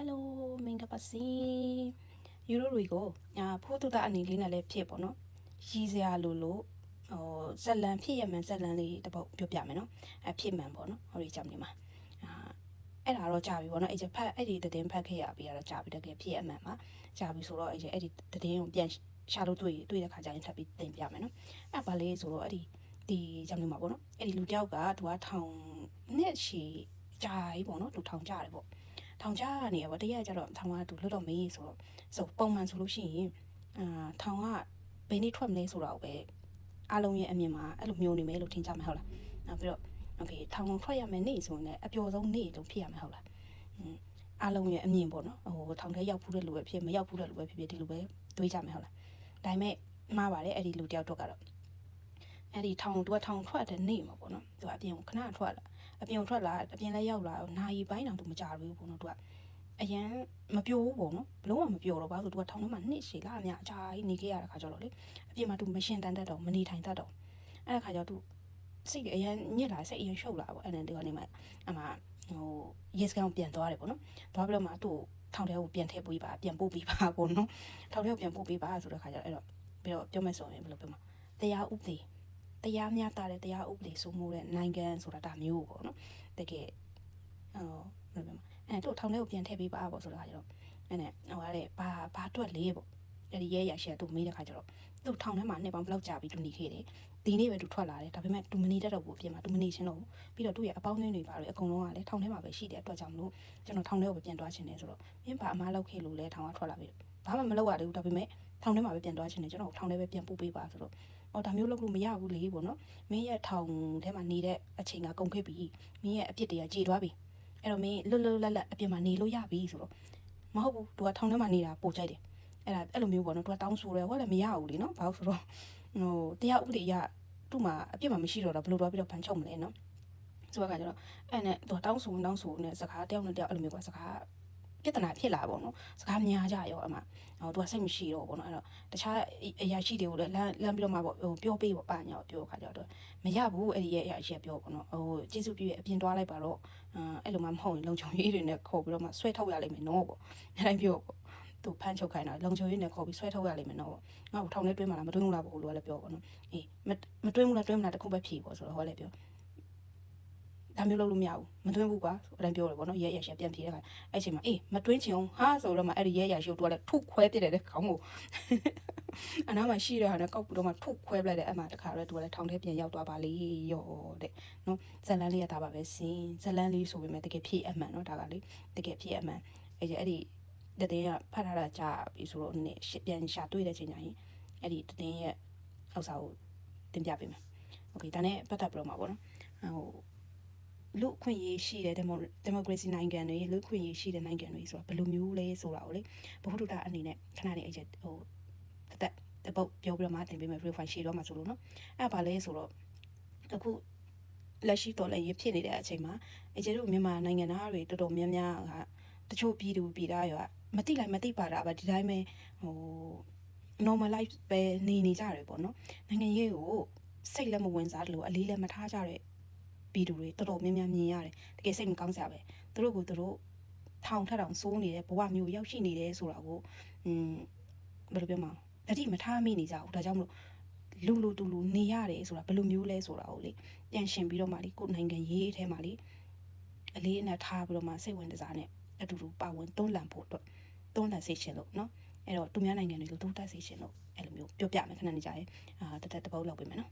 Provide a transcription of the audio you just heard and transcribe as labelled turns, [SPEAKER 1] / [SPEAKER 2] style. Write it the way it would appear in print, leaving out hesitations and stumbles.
[SPEAKER 1] Hello မင်္ဂပါစေယူရိုတွေကိုဖိုးတူတာအနေလေးနဲ့လည်းဖြစ်ပေါ့နော်ရည်စရာလို့ဇက်လန်ဖြစ်ရမှန်ဇက်လန်လေးတစ်ပုတ်ပြောပြမယ်နော်ဖြစ်မှန်ပေါ့နော်ဟောဒီကြောင့်နေမှာအဲ့ဒါတော့ကြာပြီပေါ့နော်အဲ့ဖက်အဲ့ဒီသတင်းဖက်ခဲ့ရပြီးတော့ကြာပြီတကယ်ဖြစ်ရမှန်မှာကြာပြီဆိုတော့အဲ့ဒီသတင်းကိုပြန်ရှာလို့တွေ့တဲ့ခါကျရင်ထပ်ပြီးတင်ပြမယ်နော်အဲ့ဘာလေးဆိုတော့အဲ့ဒီကြောင့်နေမှာပေါ့နော်အဲ့ဒီလူတယောက်ကသူကထောင်နှစ်ရှည်ကြာပြီပေါ့နော်သူထောင်ကြတယ်ပေါ့ထောင်ချနေရပါတရက်ကျတော့ထောင်ကသူလွတ်တော့မေးဆိုပုံမှန်ဆိုလို့ရှိရင်ထောင်ကဘယ်နေ့ထွက်မလဲဆိုတော့ပဲအားလုံးရဲ့အမြင်မှာအဲ့လိုမျိုးနေမယ်လို့ထင်ကြမှာဟုတ်လားနောက်ပြီးတော့โอเคထောင်ထွက်ရမယ်နေ့ဆိုရင်လည်းအပျော်ဆုံးနေ့လို့ဖြစ်ရမှာဟုတ်လားအားလုံးရဲ့အမြင်ပေါ့နော်ဟိုထောင်ထဲရောက်ဖူးတဲ့လူပဲဖြစ်မရောက်ဖူးတဲ့လူပဲဖြစ်ဒီလိုပဲတွေးကြမှာဟုတ်လားဒါပေမဲ့မှားပါတယ်အဲ့ဒီလူတယောက်တော့ကတော့အဲ့ဒီထောင်သူကထောင်ထွက်တဲ့နေ့မှာပေါ့နော်သူကအပြင်ကိုခဏထွက်လာအပြင်ထွက်လာအပြင်လည်းရောက်လာနာရီပိုင်းတောင်သူမကြဘူးပေါ့နော်သူကအရန်မပြိုးဘူးပေါ့နော်ဘလုံးကမပြိုးတော့ဘာလို့သူကထောင်ထဲမှာနှစ်ရှည်လာမြအကြာကြီးနေခဲ့ရတဲ့ခါကျတော့လေအပြင်မှာသူမရှင်တန်တတ်တော့မနေထိုင်တတ်တော့အဲ့ဒါခါကျတော့သူစိတ်အရန်ညစ်လာစိတ်အရန်ရှုပ်လာပေါ့အဲ့ဒါဒီကနေမှအမှဟိုရေစကန်ပြန်သွားတယ်ပေါ့နော်သွားပြီးတော့မှသူ့ထောင်ထဲကိုပြန်ထည့်ပေးပါပြန်ပို့ပေးပါပေါ့နော်ထောင်ထဲကိုပြန်ပို့ပေးပါဆိုတဲ့ခါကျတော့အဲ့တော့ပြီးတော့ပြောမယ်ဆိုရင်ဘယ်လိုပြောမှာတရားဥပဒေတရားမျှတတဲ့တရားဥပဒေစိုးမိုးတဲ့နိုင်ငံဆိုတာဒါမျိုးပေါ့နော်တကယ်ဘယ်လိုပြောမှာအဲ့တို့ထောင်ထဲကိုပြန်ထည့်ပေးပါပေါ့ဆိုတော့ခါကျတော့အဲ့နဲ့ဟိုကလေဘာတွက်လေးပေါ့အဲ့ဒီရဲရရှက်သူမေးတဲ့ခါကျတော့သူထောင်ထဲမှာနှစ်ပေါင်းဘလောက်ကြာပြီးသူနေခဲ့တယ်ဒီနေ့ပဲသူထွက်လာတယ်ဒါပေမဲ့သူမနေတတ်တော့ဘူးအပြင်မှာသူမနေချင်းတော့ပြီးတော့သူ့ရဲ့အပေါင်းအသင်းတွေပါတော့အကုန်လုံးကလည်းထောင်ထဲမှာပဲရှိတဲ့အတွက်ကြောင့်မလို့ကျွန်တော်ထောင်ထဲကိုပဲပြန်သွားချင်တယ်ဆိုတော့မင်းဘာအမားလောက်ခဲ့လို့လဲထောင်ကထွက်လာပြီးဘာမှမလုပ်ရသေးဘူးဒါပေမဲ့ထောင်ထဲမှာပဲပြန်သွားချင်တယ်ကျွန်တော်ထောင်ထဲပဲပြန်ပို့ပေးပါဆိုတော့ဒါမျိုးလုပ်လို့မရဘူးလေပေါ့နော်မင်းရဲ့ထောင်ထဲမှာနေတဲ့အချိန်ကကုန်ခဲ့ပြီမင်းရဲ့အပြစ်တွေကကြေသွားပြီအဲ့တော့မင်းလွတ်လပ်အပြင်မှာနေလို့ရပြီဆိုတော့မဟုတ်ဘူးသူကထောင်ထဲမှာနေတာပိုကြိုက်တယ်အဲ့လိုမျိုးပေါ့နော်သူကတောင်းဆိုတယ်ဟောလည်းမရဘူးလေနော်ဘာလို့ဆိုတော့ဟိုတရားဥပဒေအရသူ့မှာအပြစ်မှမရှိတော့ဘယ်လိုတော့ပြီးတော့ဖန်ချုပ်မလဲနော်ဆိုတော့ကကျတော့အဲ့နဲ့သူတောင်းဆိုနဲ့စကားတယောက်နဲ့တယောက်အဲ့လိုမျိုးကစကားပြဿနာဖြစ်လာပေါ့နော်စကားများကြရောအမှသူကစိတ်မရှိတော့ပေါ့နော်အဲ့တော့တခြားအရာရှိတွေကိုလည်းလမ်းပြီးတော့မှပေါ့ပြောပေးပေါ့ပါညာပြောခါကြတော့မရဘူးအဲ့ဒီရဲ့အရာရှိပြောပေါ့နော်ကျေးဇူးပြုရဲ့အပြင်သွားလိုက်ပါတော့အဲ့လိုမှမဟုတ်ရင်လုံချုံရေးတွေနဲ့ခေါ်ပြီးတော့မှဆွဲထုတ်ရလိမ့်မယ်နော်ပေါ့အဲ့တိုင်းပြောပေါ့သူဖမ်းချုပ်ခိုင်းတာလုံချုံရေးနဲ့ခေါ်ပြီးဆွဲထုတ်ရလိမ့်မယ်နော်ပေါ့ငါ့ကိုထောင်ထဲတွင်းမှာလားမတွင်းဘူးလားပေါ့လို့လည်းပြောပေါ့နော်အေးမတွင်းဘူးလားတွင်းမလားတခုပဲဖြေပေါ့ဆိုတော့ဟောလည်းပြောဒါမျိုးလုပ်လို့မရဘူးမတွင်းဘူးကွာအတိုင်းပြောတယ်ပေါ့နော်ရဲရှက်ပြန်ပြေးတဲ့ခါအဲ့ချိန်မှာအေးမတွင်းချင်အောင်ဟာဆိုတော့မှအဲ့ဒီရဲရှက်သူကလည်းထုခွဲပြစ်တယ်တဲ့ခေါင်းကိုအနားမှာရှိတဲ့ဟာနဲ့ကောက်ပြီးတော့မှထုခွဲပလိုက်တဲ့အမှတခါတော့သူကလည်းထောင်ထဲပြန်ရောက်သွားပါလေရောတဲ့နော်ဇလန်းလေးရတာပါပဲစင်ဇလန်းလေးဆိုပေမဲ့တကယ်ဖြည့်အမှန်နော်ဒါကလေတကယ်ဖြည့်အမှန်အဲ့ဒီတည်င်းကဖတ်ထားတာကြာပြီဆိုတော့နည်းပြန်ရှာတွေ့တဲ့ချိန်ကျရင်အဲ့ဒီတည်င်းရဲ့ဥစ္စာကိုတင်ပြပေးမယ်โอเคဒါနဲ့ပတ်သက်ပြီးတော့မှာပေါ့နော်ဟိုလူခွင့်ရေးရှိတဲ့ဒီမိုကရေစီနိုင်ငံတွေလူခွင့်ရေးရှိတဲ့နိုင်ငံတွေဆိုတာဘယ်လိုမျိုးလဲဆိုတာကိုလေဘုဟုတ္တအနေနဲ့ခဏလေးအကျဟိုတပုတ်ပြောပြီးတော့မှတင်ပေးမယ် profile ရှေ့တော့မှာဆိုလို့နော်အဲ့ဘာလဲဆိုတော့အခုလက်ရှိတော်လည်းရဖြစ်နေတဲ့အချိန်မှာကျတို့မြန်မာနိုင်ငံသားတွေတော်တော်များများကတချို့ပြည်သူပြည်သားရောမသိလိုက်မသိပါတာပဲဒီတိုင်းပဲဟို normal life ပဲနေကြတယ်ပေါ့နော်နိုင်ငံရေးကိုစိတ်လည်းမဝင်စားတယ်လို့အလေးလည်းမထားကြတဲ့ပြည်သူတွေတော်တော်များများမြင်ရတယ်တကယ်စိတ်မကောင်းစရာပဲသူတို့ထောင်ထထောင်စိုးနေတဲ့ဘဝမျိုးရောက်ရှိနေတယ်ဆိုတာကိုဘယ်လိုပြောမလဲတတိမထားမိနေကြဘူးဒါကြောင့်မလို့လူတူလူနေရတယ်ဆိုတာဘယ်လိုမျိုးလဲဆိုတာကိုလေပြန်ရှင်ပြီးတော့မှလေကိုယ်နိုင်ငံရေးအထဲမှာလေအလေးအနက်ထားပြီးတော့မှစိတ်ဝင်စားနဲ့အတူတူပါဝင်တွန်းလှန်ဖို့အတွက်တွန်းလှန်စေချင်လို့နော်အဲ့တော့သူများနိုင်ငံတွေလိုတိုးတက်စေချင်လို့အဲ့လိုမျိုးပြောပြမယ်ခဏနေကြရင်တပုတ်လောက်ပေးမယ်နော်